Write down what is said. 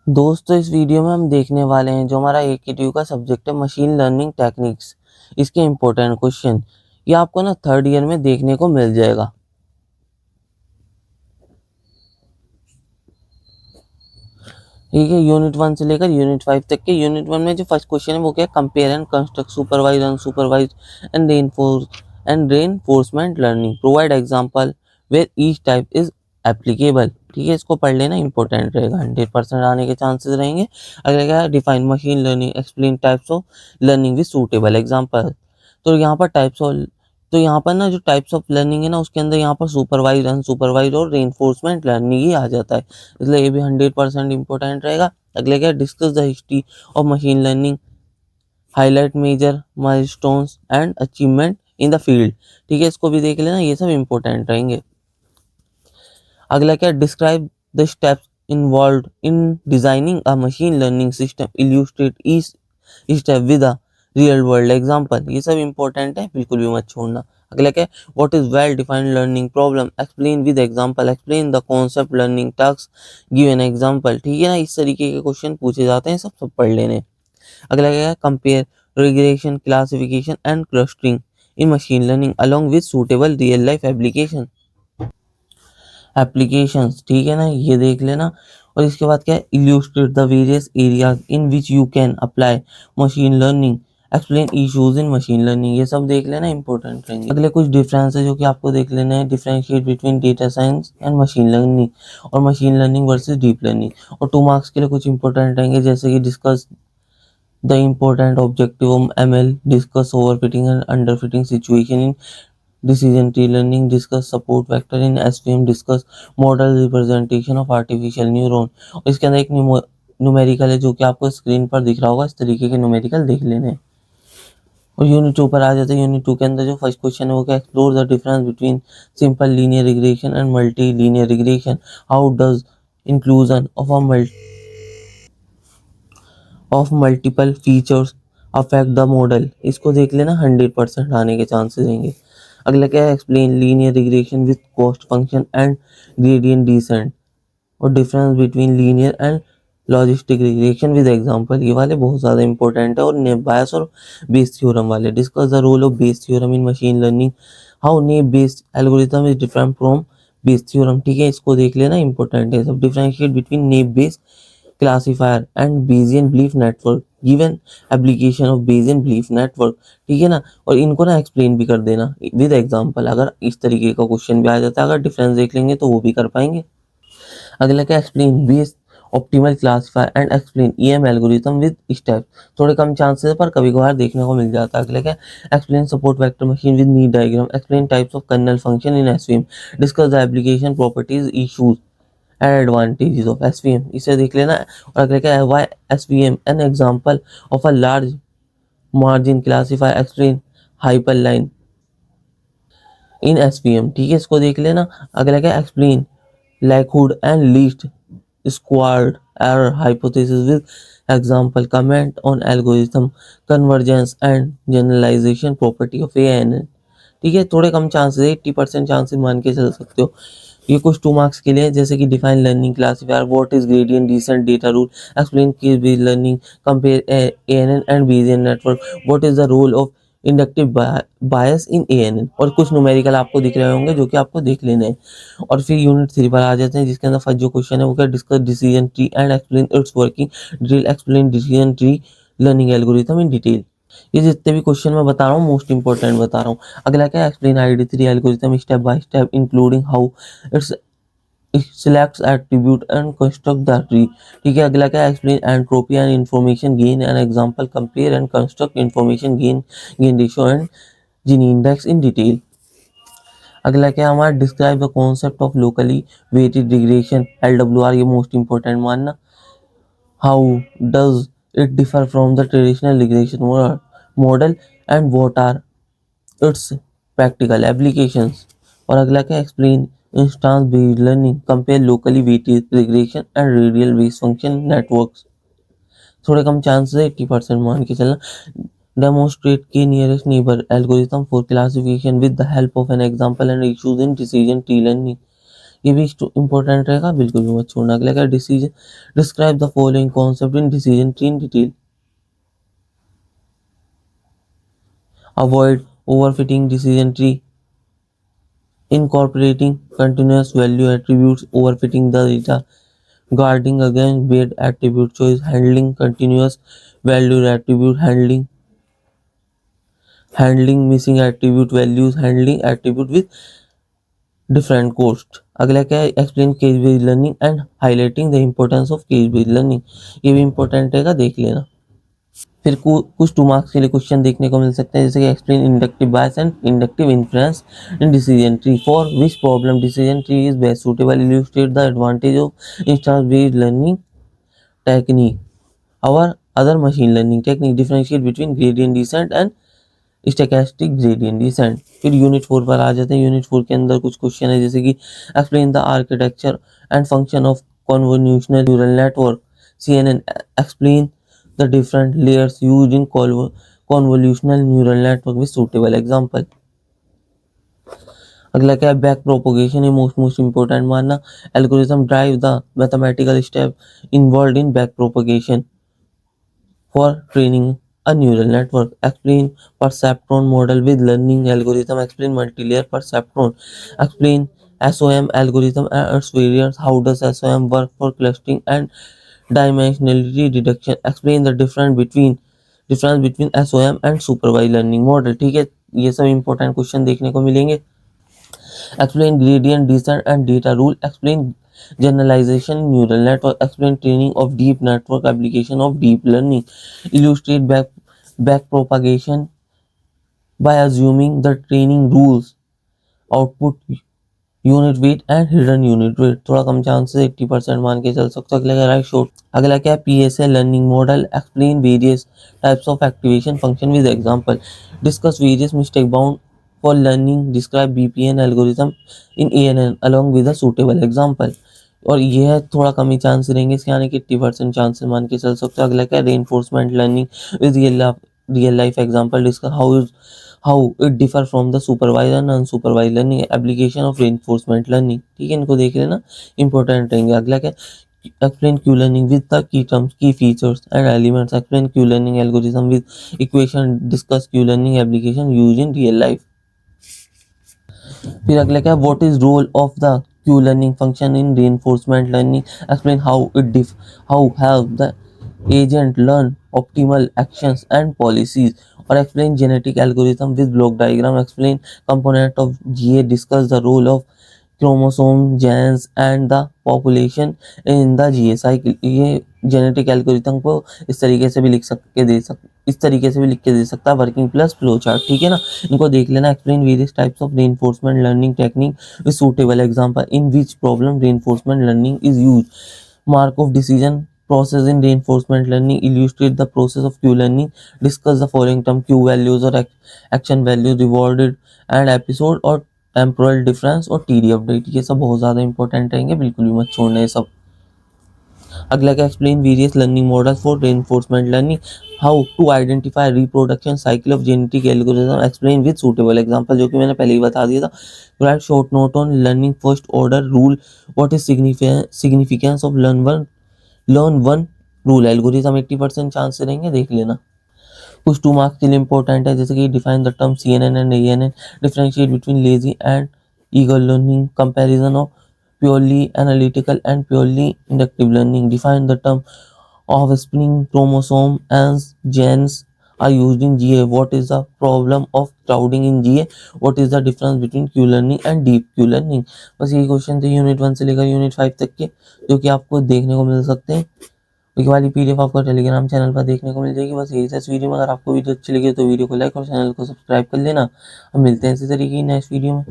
दोस्तों इस वीडियो में हम देखने वाले हैं जो हमारा AQ का सब्जेक्ट है मशीन लर्निंग टेक्निक्स। इसके इम्पोर्टेंट क्वेश्चन ये आपको ना थर्ड ईयर में देखने को मिल जाएगा। ठीक है, यूनिट 1 से लेकर यूनिट 5 तक के। यूनिट 1 में जो फर्स्ट क्वेश्चन है वो क्या है, compare and construct supervise unsupervise and reinforcement learning, provide example where each type is applicable. ठीक है, इसको पढ़ लेना, इंपॉर्टेंट रहेगा, 100% आने के चांसेस रहेंगे। अगला क्या है, define machine learning, explain types of learning with suitable example. तो यहाँ पर यहाँ पर ना जो टाइप्स ऑफ लर्निंग है ना उसके अंदर यहाँ पर सुपरवाइज अनसुपरवाइज और रेनफोर्समेंट लर्निंग ही आ जाता है, इसलिए ये भी 100% इंपॉर्टेंट रहेगा। अगले क्या, discuss the history of machine learning, highlight major milestones and achievement in the field. ठीक है, इसको भी देख लेना, ये सब इंपॉर्टेंट रहेंगे। अगला क्या, describe the steps involve in designing a machine learning system, illustrate each step with a real world example. ये सब इंपॉर्टेंट है, बिल्कुल भी मत छोड़ना। अगला क्या, what is well defined learning problem, explain with example, explain the concept learning task, give an example. ठीक है ना, इस तरीके के क्वेश्चन पूछे जाते हैं, सब सब पढ़ लेने। अगला क्या है, compare regression classification and clustering in machine learning along with suitable real life applications. ठीक है ना, ये देख लेना। और इसके बाद क्या है, illustrate the various areas in which you can apply machine learning, explain issues in machine learning. ये सब देख लेना, इंपॉर्टेंट रहेंगे। अगले कुछ डिफरेंस है जो कि आपको देख लेना है, differentiate between data science and machine learning, और machine learning versus deep learning. और 2 मार्क्स के लिए कुछ इंपॉर्टेंट रहेंगे, जैसे कि discuss the important objective of ML, discuss overfitting and underfitting situation in decision tree learning, discuss support vector in SVM, discuss model representation of artificial neuron। और इसके अंदर एक न्यूमेरिकल है जो कि आपको स्क्रीन पर दिख रहा होगा, इस तरीके के न्यूमेरिकल देख लेने हैं। और यूनिट 2 पर आ जाते हैं। यूनिट 2 के अंदर जो फर्स्ट क्वेश्चन है वो क्या, explore the difference between simple linear regression and multi linear regression, how does inclusion of multiple features affect the model. इसको देख लेना, 100% आने के चांसेस रहेंगे। अगला क्या है, explain linear regression with cost function and gradient descent, और difference between linear and logistic regression with example. ये वाले बहुत ज़्यादा इंपॉर्टेंट है। और नेब बायस और बेस थ्योरम वाले, discuss the role of Bayes theorem in machine learning, how naive based algorithm is different from Bayes theorem. ठीक है, इसको देख लेना, इंपॉर्टेंट है सब। Differentiate between naive based classifier and Bayesian belief network, given application of Bayesian belief network. ठीक है ना, और इनको ना एक्सप्लेन भी कर देना विद एग्जांपल, अगर इस तरीके का क्वेश्चन भी आ जाता है, अगर डिफरेंस देख लेंगे तो वो भी कर पाएंगे। अगला क्या, explain base optimal classifier and explain EM algorithm with step. थोड़े कम चांसेस पर कभी कभार देखने को मिल जाता है। अगला क्या, explain support vector machine with neat diagram, explain types of kernel function in SVM, discuss the application properties issues and advantages of SVM। इसे देख लेना। और अगला क्या है, why SVM an example of a large margin classifier, explain hyperline in SVM। ठीक है, इसको देख लेना। अगला क्या, explain likelihood and least squared error hypothesis with example, comment on algorithm convergence and generalization property of ANN। ठीक है, थोड़े कम चांसेस है, 80% चांसेस मान के चल सकते हो। ये कुछ 2 मार्क्स के लिए, जैसे कि define learning classifier, what is gradient descent data rule, explain case based learning, compare ANN and Bayesian network, what is the role of inductive bias in ANN। और कुछ न्यूमेरिकल आपको दिख रहे होंगे जो कि आपको देख लेने हैं। और फिर यूनिट 3 पर आ जाते हैं, जिसके अंदर फर्स्ट जो क्वेश्चन है वो क्या, discuss decision tree and explain it's working detail, explain decision tree learning algorithm in detail. ये जितने भी क्वेश्चन मैं बता रहा हूँ मोस्ट इंपॉर्टेंट बता रहा हूँ। अगला क्या, explain ID3 algorithm step by step including how it's selects attribute and construct the tree। ठीक है, अगला क्या, explain entropy and information gain and example, compare and construct information gain ratio and gini index in detail. अगला क्या हमारा, describe the concept of locally weighted regression LWR। ये most important मानना। How does it differ from the traditional regression model and what are its practical applications. और अगला क्या, explain instance based learning, compare locally weighted regression and radial based function networks. थोड़े कम chances है, 80% मान के चलना। Demonstrate के nearest neighbour algorithm for classification with the help of an example and issues in decision tree learning. ये भी important रहेगा, बिल्कुल भी मत छोड़ना। अगला क्या, decision, describe the following concept in decision tree in detail. Avoid overfitting decision tree, incorporating continuous value attributes, overfitting the data, guarding against bad attribute choice, handling continuous value attribute, handling missing attribute values, handling attribute with different cost। अगला क्या है, explain case based learning and highlighting the importance of case based learning. ये भी important रहेगा, देख लेना। फिर कुछ 2 मार्क्स के लिए क्वेश्चन देखने को मिल सकते हैं, जैसे कि explain inductive bias and inductive influence in decision tree, for which problem decision tree is best suitable, illustrate the advantage of instance based learning technique और other machine learning technique, differentiate between gradient descent and stochastic gradient descent. फिर unit 4 पर आ जाते हैं। Unit 4 के अंदर कुछ question है, जैसे कि explain the architecture and function of convolutional neural network, CNN, explain the different layers used in convolutional neural network with suitable example। अगला क्या है, बैक प्रोपोगेशन है मोस्ट इंपोर्टेंट मानना, algorithm drive the mathematical step involve in back propagation for training a neural network, explain perceptron model with learning algorithm, explain multi-layer perceptron, explain SOM algorithm and its variants, how does SOM work for clustering and dimensionality reduction, explain the difference between SOM and supervised learning model। ठीक है, ये सब important question देखने को मिलेंगे। explain gradient descent and data rule, explain generalization in neural network, explain training of deep network application of deep learning, illustrate back propagation by assuming the training rules, output unit weight and hidden unit weight, थोड़ा कम chances 80% मान के चल सकते हो। अगला क्या, right short. अगला क्या है, PSA learning model, explain various types of activation function with example, discuss various mistake bound for learning, describe BPN algorithm in ANN along with a suitable example. और ये है थोड़ा कम ही चांस रहेंगे इसके आने के, 80% चांसेस मान के चल सकते हो। अगला क्या, reinforcement learning with real life example, discuss how it differ from the supervised and unsupervised learning, application of reinforcement learning। ठीक है, इनको देख लेना, इंपॉर्टेंट रहेंगे। अगला क्या, explain Q learning with the key terms, key features and elements, explain Q learning algorithm with equation, discuss Q learning application used in real life। फिर अगला क्या, what is role of the Q learning function in reinforcement learning, explain how have the agent learn optimal actions and policies, or explain genetic algorithm with block diagram, explain component of GA, discuss the role of chromosome, genes and the population in the GA cycle। ये genetic algorithm को इस तरीके से भी इस तरीके से भी लिख के दे सकता है, वर्किंग प्लस फ्लो चार्ट। ठीक है ना, इनको देख लेना। Explain various types of reinforcement learning technique with suitable example, in which problem reinforcement learning is use, mark of decision process in reinforcement learning, illustrate the process of Q learning, discuss the following term, Q values or action values, rewarded and episode और temporal difference और TD update। ये सब बहुत ज़्यादा important रहेंगे, बिल्कुल भी मत छोड़ना ये सब। अगला का, explain various learning model for reinforcement learning, how to identify reproduction cycle of genetic algorithm, explain with suitable example, जो कि मैंने पहले ही बता दिया था। Write short note on learning first order rule, what is significance of learn one rule algorithm, 80% chance से रहेंगे, देख लेना। कुछ 2 मार्क्स के लिए इंपॉर्टेंट है, जैसे कि define the term CNN and ANN, differentiate between lazy and eager learning, comparison of purely analytical and purely inductive learning, define the term of spring chromosome and genes are used in GA, what is the problem of crowding in GA, what is the difference between Q learning and deep Q learning। बस ये question थे unit 1 से लेकर unit 5 तक के, जो कि आपको देखने को मिल सकते हैं। ये वाली PDF आपको टेलीग्राम चैनल पर देखने को मिल जाएगी। बस यही था इस वीडियो में। अगर आपको वीडियो अच्छी लगी तो वीडियो को लाइक और चैनल को सब्सक्राइब कर लेना। अब मिलते हैं इसी तरीके की नेक्स्ट वीडियो में।